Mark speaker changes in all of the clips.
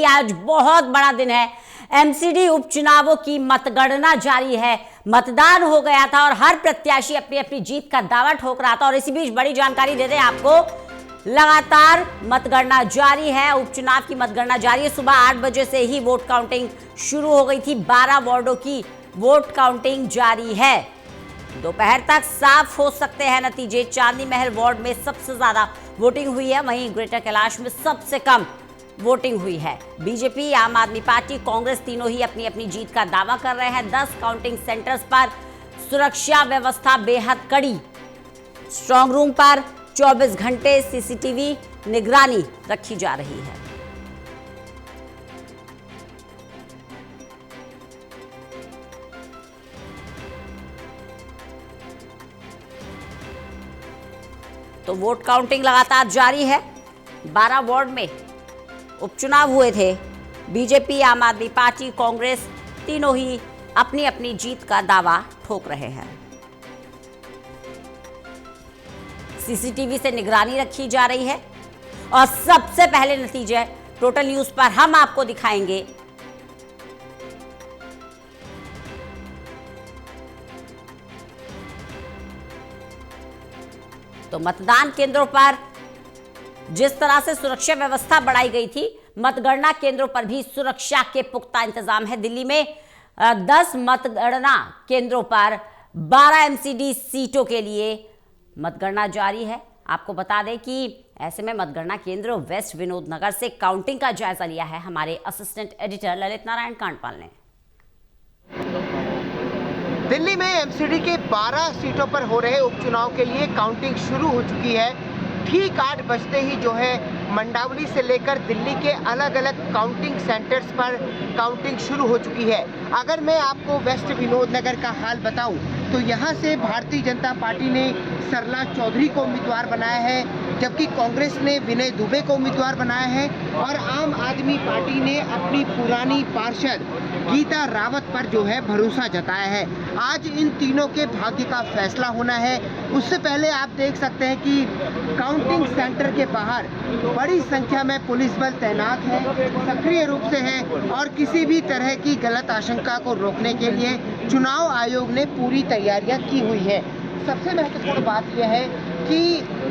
Speaker 1: आज बहुत बड़ा दिन है। एमसीडी उपचुनावों की मतगणना जारी है। मतदान हो गया था और हर प्रत्याशी अपनी अपनी जीत का दावा ठोक रहा था। और इसी बीच बड़ी जानकारी दे दें आपको, लगातार मतगणना जारी है। उपचुनाव की मतगणना जारी है। सुबह 8 बजे से ही वोट काउंटिंग शुरू हो गई थी। 12 वार्डों की वोट काउंटिंग जारी है। दोपहर तक साफ हो सकते हैं नतीजे। चांदनी महल वार्ड में सबसे ज्यादा वोटिंग हुई है, वहीं ग्रेटर कैलाश में सबसे कम वोटिंग हुई है। बीजेपी, आम आदमी पार्टी, कांग्रेस तीनों ही अपनी अपनी जीत का दावा कर रहे हैं। 10 काउंटिंग सेंटर्स पर सुरक्षा व्यवस्था बेहद कड़ी। स्ट्रांग रूम पर 24 घंटे सीसीटीवी निगरानी रखी जा रही है। तो वोट काउंटिंग लगातार जारी है। 12 वार्ड में उपचुनाव हुए थे। बीजेपी, आम आदमी पार्टी, कांग्रेस तीनों ही अपनी अपनी जीत का दावा ठोक रहे हैं। सीसीटीवी से निगरानी रखी जा रही है और सबसे पहले नतीजे टोटल न्यूज पर हम आपको दिखाएंगे। तो मतदान केंद्रों पर जिस तरह से सुरक्षा व्यवस्था बढ़ाई गई थी, मतगणना केंद्रों पर भी सुरक्षा के पुख्ता इंतजाम है। दिल्ली में 10 मतगणना केंद्रों पर 12 एमसीडी सीटों के लिए मतगणना जारी है। आपको बता दें कि ऐसे में मतगणना केंद्र वेस्ट विनोद नगर से काउंटिंग का जायजा लिया है हमारे असिस्टेंट एडिटर ललित नारायण कांडपाल ने।
Speaker 2: दिल्ली में एमसीडी के 12 सीटों पर हो रहे उपचुनाव के लिए काउंटिंग शुरू हो चुकी है। ठीक 8 बजते ही जो है मंडावली से लेकर दिल्ली के अलग अलग काउंटिंग सेंटर्स पर काउंटिंग शुरू हो चुकी है। अगर मैं आपको वेस्ट विनोद नगर का हाल बताऊं तो यहां से भारतीय जनता पार्टी ने सरला चौधरी को उम्मीदवार बनाया है, जबकि कांग्रेस ने विनय दुबे को उम्मीदवार बनाया है और आम आदमी पार्टी ने अपनी पुरानी पार्षद गीता रावत पर जो है भरोसा जताया है। आज इन तीनों के भाग्य का फैसला होना है। उससे पहले आप देख सकते हैं कि काउंटिंग सेंटर के बाहर बड़ी संख्या में पुलिस बल तैनात है, सक्रिय रूप से है और किसी भी तरह की गलत आशंका को रोकने के लिए चुनाव आयोग ने पूरी तैयारियां की हुई है। सबसे महत्वपूर्ण बात यह है कि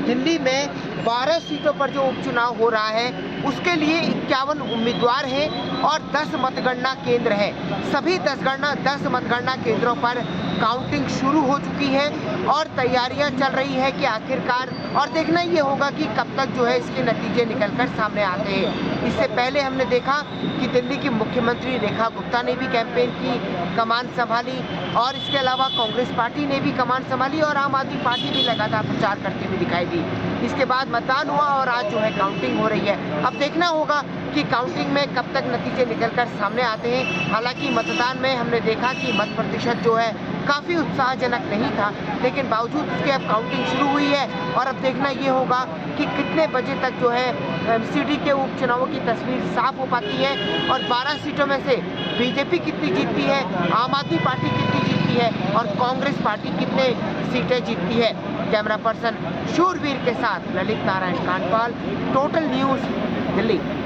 Speaker 2: दिल्ली में 12 सीटों पर जो उपचुनाव हो रहा है उसके लिए 51 उम्मीदवार हैं और 10 मतगणना केंद्र हैं। सभी 10 मतगणना केंद्रों पर काउंटिंग शुरू हो चुकी है और तैयारियां चल रही है कि आखिरकार, और देखना ये होगा कि कब तक जो है इसके नतीजे निकलकर सामने आते हैं। इससे पहले हमने देखा कि दिल्ली की मुख्यमंत्री रेखा गुप्ता ने भी कैंपेन की कमान संभाली और इसके अलावा कांग्रेस पार्टी ने भी कमान संभाली और आम आदमी पार्टी भी लगातार प्रचार करती हुई दिखाई दी। इसके बाद मतदान हुआ और आज जो है काउंटिंग हो रही है। अब देखना होगा कि काउंटिंग में कब तक नतीजे निकलकर सामने आते हैं। हालांकि मतदान में हमने देखा कि मत प्रतिशत जो है काफ़ी उत्साहजनक नहीं था, लेकिन बावजूद इसके अब काउंटिंग शुरू हुई है और अब देखना ये होगा कि कितने बजे तक जो है एमसीडी के उपचुनावों की तस्वीर साफ हो पाती है और 12 सीटों में से बीजेपी कितनी जीतती है, आम आदमी पार्टी कितनी जीतती है और कांग्रेस पार्टी कितने सीटें जीतती है। कैमरा पर्सन शूरवीर के साथ ललित नारायण कांडपाल, टोटल न्यूज़, दिल्ली।